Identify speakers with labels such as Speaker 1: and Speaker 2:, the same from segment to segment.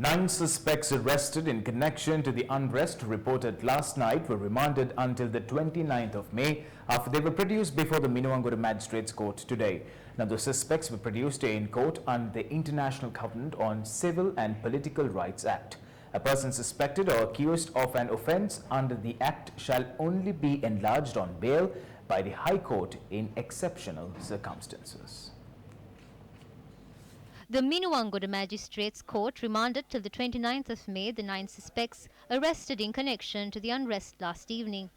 Speaker 1: 9 suspects arrested in connection to the unrest reported last night were remanded until the 29th of May after they were produced before the Minuanguru Magistrates Court today. Now, the suspects were produced in court under the International Covenant on Civil and Political Rights Act. A person suspected or accused of an offence under the Act shall only be enlarged on bail by the High Court in exceptional circumstances.
Speaker 2: The Minuanguru Magistrates Court remanded till the 29th of May the 9 suspects arrested in connection to the unrest last evening.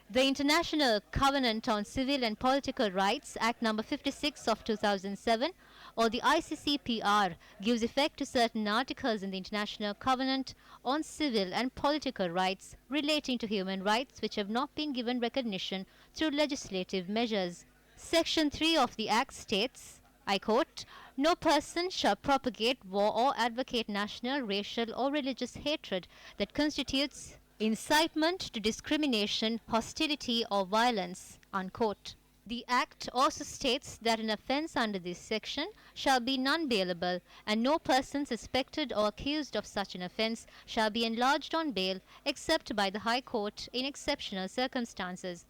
Speaker 2: The International Covenant on Civil and Political Rights Act No. 56 of 2007, or the ICCPR, gives effect to certain articles in the International Covenant on Civil and Political Rights relating to human rights which have not been given recognition through legislative measures. Section 3 of the Act states, I quote, "No person shall propagate war or advocate national, racial or religious hatred that constitutes incitement to discrimination, hostility or violence," unquote. The Act also states that an offence under this section shall be non-bailable and no person suspected or accused of such an offence shall be enlarged on bail except by the High Court in exceptional circumstances.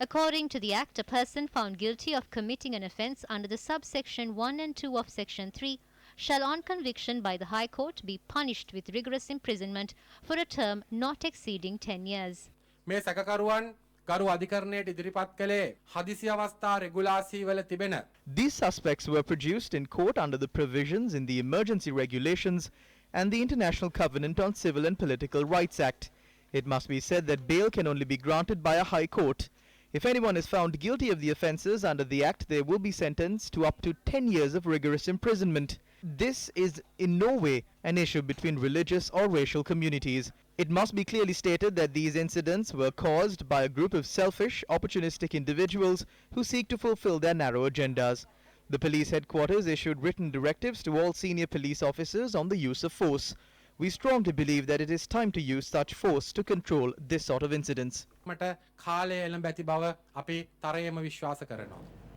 Speaker 2: According to the Act, a person found guilty of committing an offence under the subsection 1 and 2 of section 3 shall on conviction by the High Court be punished with rigorous imprisonment for a term not exceeding 10 years.
Speaker 3: මේ සැකකරුවන් කරු අධිකරණයට ඉදිරිපත් කළේ හදිසි අවස්ථා රෙගුලාසිවල තිබෙන.
Speaker 4: These suspects were produced in court under the provisions in the Emergency Regulations and the International Covenant on Civil and Political Rights Act. It must be said that bail can only be granted by a High Court. If anyone is found guilty of the offences under the Act, they will be sentenced to up to 10 years of rigorous imprisonment. This is in no way an issue between religious or racial communities. It must be clearly stated that these incidents were caused by a group of selfish, opportunistic individuals who seek to fulfill their narrow agendas. The police headquarters issued written directives to all senior police officers on the use of force. We strongly believe that it is time to use such force to control this sort of incidents.
Speaker 3: මට කාලය එළඹ ඇති බව අපි තරයේම විශ්වාස කරනවා.